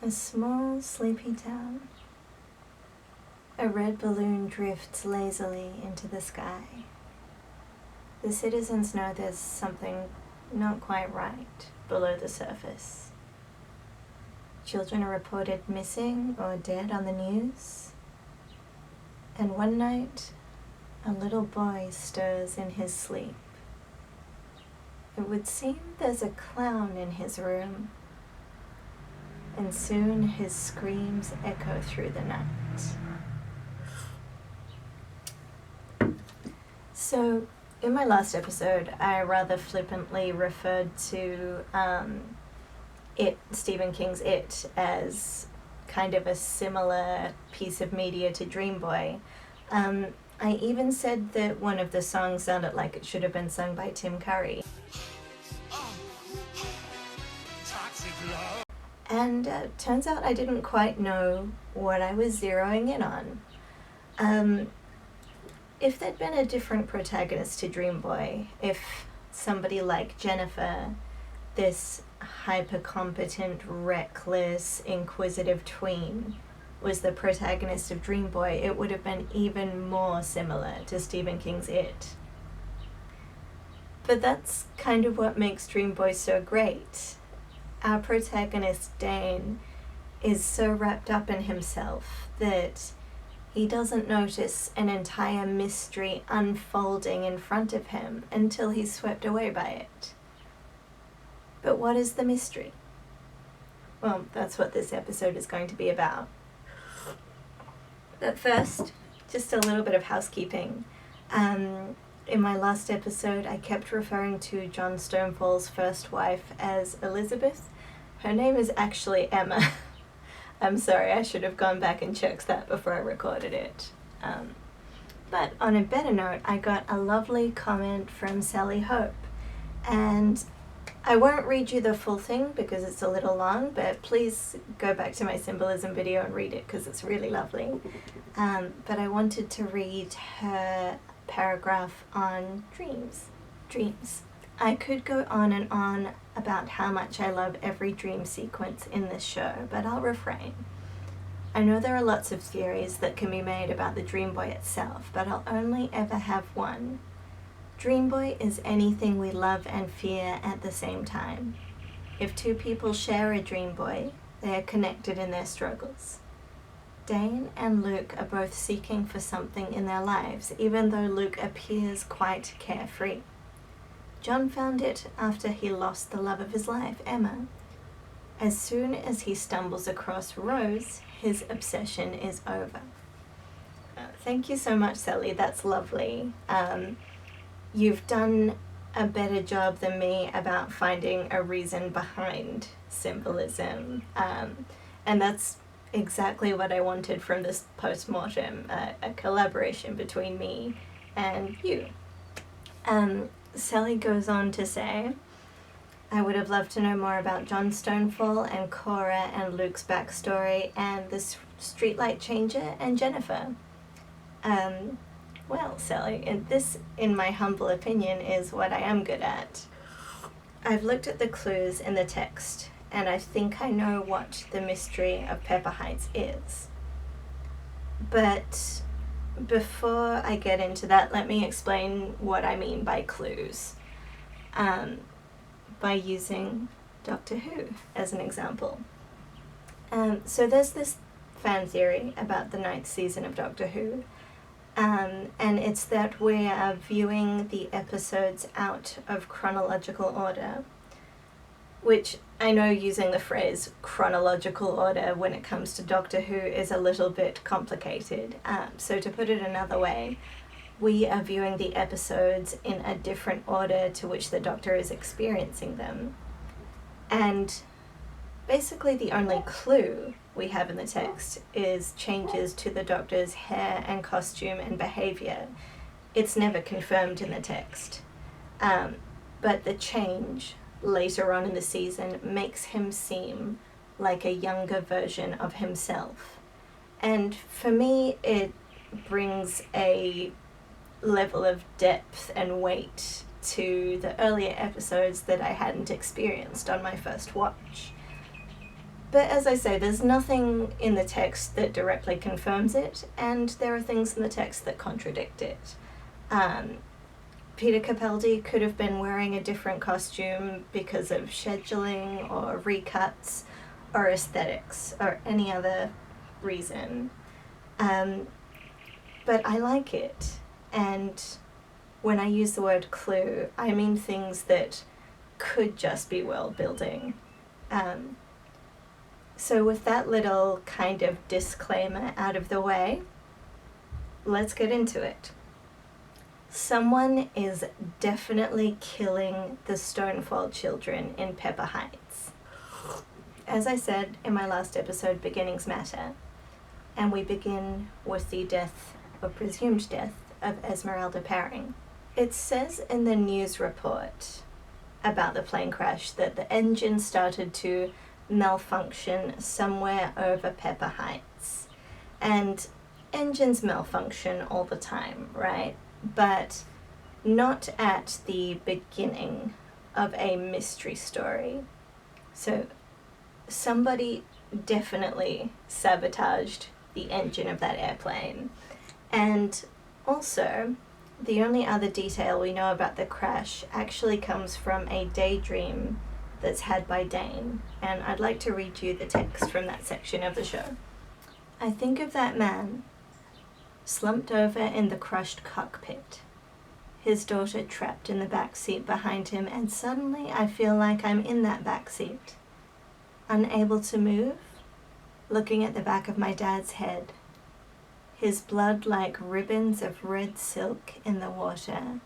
A small, sleepy town. A red balloon drifts lazily into the sky. The citizens know there's something not quite right below the surface. Children are reported missing or dead on the news. And one night, a little boy stirs in his sleep. It would seem there's a clown in his room, and soon his screams echo through the night. So, in my last episode, I rather flippantly referred to Stephen King's It, as kind of a similar piece of media to Dreamboy. I even said that one of the songs sounded like it should have been sung by Tim Curry. And turns out I didn't quite know what I was zeroing in on. If there'd been a different protagonist to Dreamboy, if somebody like Jennifer, this hyper-competent, reckless, inquisitive tween, was the protagonist of Dreamboy, it would have been even more similar to Stephen King's It. But that's kind of what makes Dreamboy so great. Our protagonist, Dane, is so wrapped up in himself that he doesn't notice an entire mystery unfolding in front of him until he's swept away by it. But what is the mystery? Well, that's what this episode is going to be about. But first, just a little bit of housekeeping. In my last episode, I kept referring to John Stonefall's first wife as Elizabeth. Her name is actually Emma. I'm sorry, I should have gone back and checked that before I recorded it. But on a better note, I got a lovely comment from Sally Hope. And I won't read you the full thing because it's a little long, but please go back to my symbolism video and read it because it's really lovely. But I wanted to read her paragraph on dreams. I could go on and on about how much I love every dream sequence in this show, but I'll refrain. I know there are lots of theories that can be made about the Dreamboy itself, but I'll only ever have one. Dreamboy is anything we love and fear at the same time. If two people share a Dreamboy, they are connected in their struggles. Dane and Luke are both seeking for something in their lives, even though Luke appears quite carefree. John found it after he lost the love of his life, Emma. As soon as he stumbles across Rose, his obsession is over. Thank you so much, Sally. That's lovely. You've done a better job than me about finding a reason behind symbolism. And that's exactly what I wanted from this post-mortem, a collaboration between me and you. Sally goes on to say, I would have loved to know more about John Stonefall and Cora and Luke's backstory and the streetlight changer and Jennifer. Well, Sally, and this, in my humble opinion, is what I am good at. I've looked at the clues in the text, and I think I know what the mystery of Pepper Heights is. But before I get into that, let me explain what I mean by clues, by using Doctor Who as an example. So there's this fan theory about the 9th season of Doctor Who, and it's that we are viewing the episodes out of chronological order, which I know using the phrase chronological order when it comes to Doctor Who is a little bit complicated. So to put it another way, we are viewing the episodes in a different order to which the Doctor is experiencing them. And basically the only clue we have in the text is changes to the Doctor's hair and costume and behaviour. It's never confirmed in the text. But the change later on in the season makes him seem like a younger version of himself. And for me, it brings a level of depth and weight to the earlier episodes that I hadn't experienced on my first watch. But as I say, there's nothing in the text that directly confirms it, and there are things in the text that contradict it. Peter Capaldi could have been wearing a different costume because of scheduling or recuts or aesthetics or any other reason. But I like it, and when I use the word clue, I mean things that could just be world building. So with that little kind of disclaimer out of the way, let's get into it. Someone is definitely killing the Stonefall children in Pepper Heights. As I said in my last episode, beginnings matter, and we begin with the death, or presumed death, of Esmeralda Paring. It says in the news report about the plane crash that the engine started to malfunction somewhere over Pepper Heights. And engines malfunction all the time, right? But not at the beginning of a mystery story. So somebody definitely sabotaged the engine of that airplane. And also, the only other detail we know about the crash actually comes from a daydream that's had by Dane, and I'd like to read you the text from that section of the show. I think of that man, slumped over in the crushed cockpit, his daughter trapped in the back seat behind him, and suddenly I feel like I'm in that back seat, unable to move, looking at the back of my dad's head, his blood like ribbons of red silk in the water.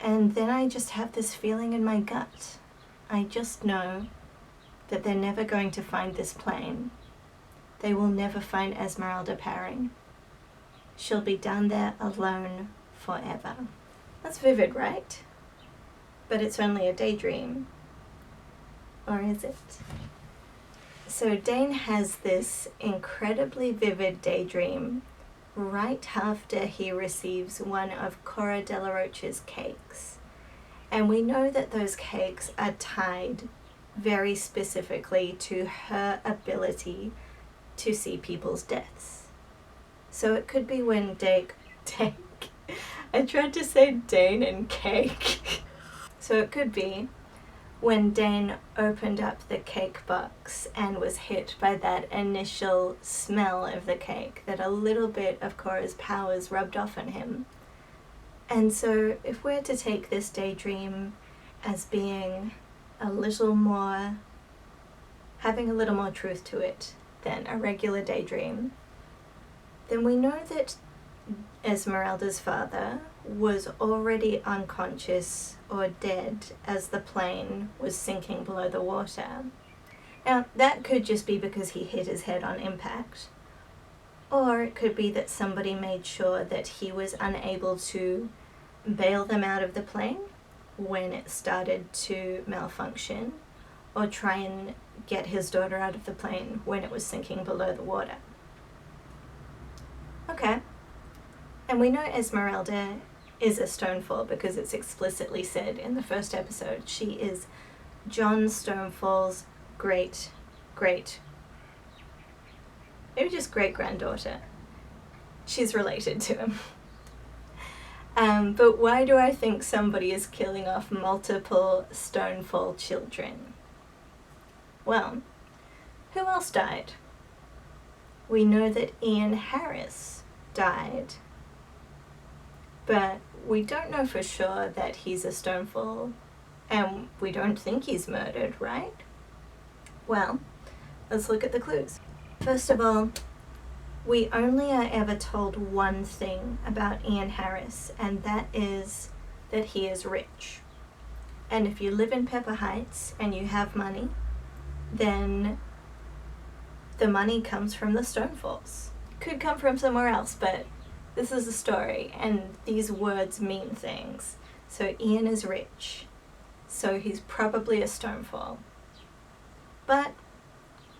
And then I just have this feeling in my gut. I just know that they're never going to find this plane. They will never find Esmeralda Paring. She'll be down there alone forever. That's vivid, right? But it's only a daydream. Or is it? So Dane has this incredibly vivid daydream right after he receives one of Cora de la Rocha's cakes. And we know that those cakes are tied very specifically to her ability to see people's deaths. So it could be when I tried to say Dane and cake. So it could be when Dane opened up the cake box and was hit by that initial smell of the cake, that a little bit of Cora's powers rubbed off on him. And so if we're to take this daydream as being having a little more truth to it than a regular daydream, then we know that Esmeralda's father was already unconscious or dead as the plane was sinking below the water. Now, that could just be because he hit his head on impact. Or it could be that somebody made sure that he was unable to bail them out of the plane when it started to malfunction, or try and get his daughter out of the plane when it was sinking below the water. Okay. And we know Esmeralda is a Stonefall because it's explicitly said in the first episode. She is John Stonefall's maybe just great-granddaughter. She's related to him. But why do I think somebody is killing off multiple Stonefall children? Well, who else died? We know that Ian Harris died, but we don't know for sure that he's a Stonefall, and we don't think he's murdered, right? Well, let's look at the clues. First of all, we only are ever told one thing about Ian Harris, and that is that he is rich. And if you live in Pepper Heights and you have money, then the money comes from the Stonefalls. Could come from somewhere else, but this is a story, and these words mean things. So Ian is rich, so he's probably a Stonefall. But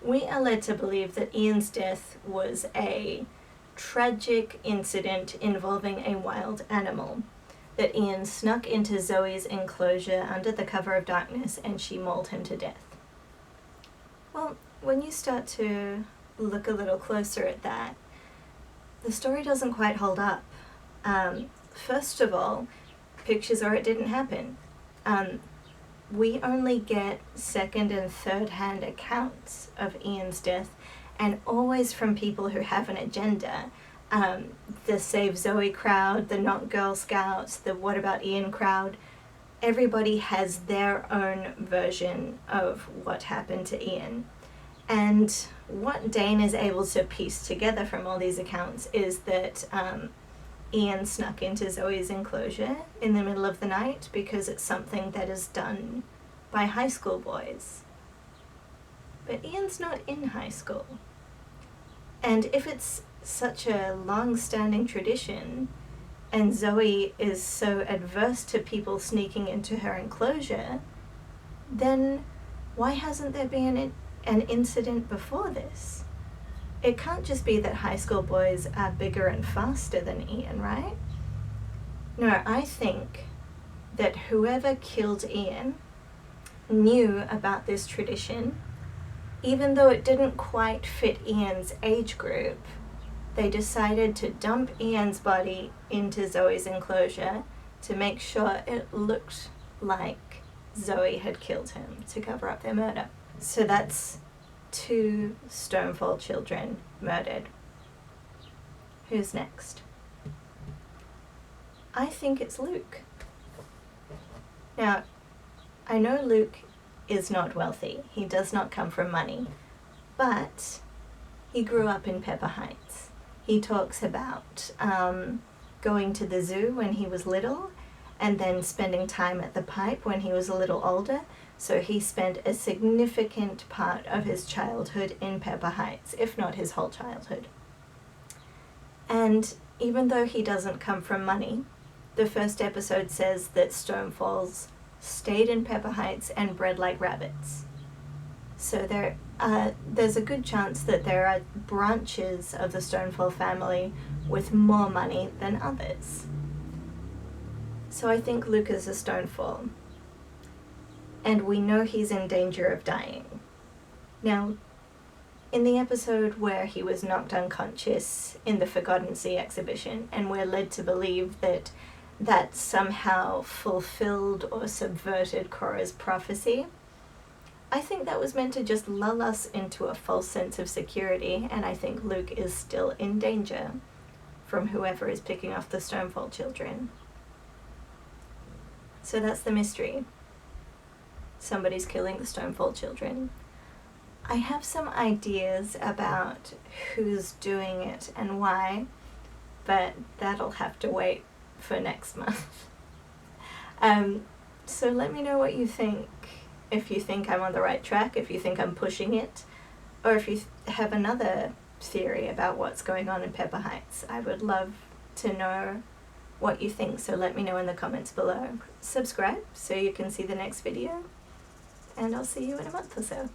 we are led to believe that Ian's death was a tragic incident involving a wild animal, that Ian snuck into Zoe's enclosure under the cover of darkness and she mauled him to death. Well, when you start to look a little closer at that, the story doesn't quite hold up. First of all, pictures are it didn't happen. We only get second and third hand accounts of Ian's death, and always from people who have an agenda. The Save Zoe crowd, the Not Girl Scouts, the What About Ian crowd, everybody has their own version of what happened to Ian. And what Dane is able to piece together from all these accounts is that Ian snuck into Zoe's enclosure in the middle of the night because it's something that is done by high school boys. But Ian's not in high school. And if it's such a long-standing tradition, and Zoe is so adverse to people sneaking into her enclosure, then why hasn't there been an incident before this? It can't just be that high school boys are bigger and faster than Ian, right? No, I think that whoever killed Ian knew about this tradition, even though it didn't quite fit Ian's age group. They decided to dump Ian's body into Zoe's enclosure to make sure it looked like Zoe had killed him, to cover up their murder. So that's 2 Stonefall children murdered. Who's next? I think it's Luke. Now, I know Luke is not wealthy. He does not come from money. But he grew up in Pepper Heights. He talks about going to the zoo when he was little and then spending time at the pipe when he was a little older. So he spent a significant part of his childhood in Pepper Heights, if not his whole childhood. And even though he doesn't come from money, the first episode says that Stonefalls stayed in Pepper Heights and bred like rabbits. So there's a good chance that there are branches of the Stonefall family with more money than others. So I think Luke is a Stonefall. And we know he's in danger of dying. Now, in the episode where he was knocked unconscious in the Forgotten Sea exhibition, and we're led to believe that that somehow fulfilled or subverted Cora's prophecy, I think that was meant to just lull us into a false sense of security, and I think Luke is still in danger from whoever is picking off the Stonefall children. So that's the mystery. Somebody's killing the Stonefall children. I have some ideas about who's doing it and why, but that'll have to wait for next month. So let me know what you think. If you think I'm on the right track, if you think I'm pushing it, or if you have another theory about what's going on in Pepper Heights. I would love to know what you think, so let me know in the comments below. Subscribe so you can see the next video, and I'll see you in a month or so.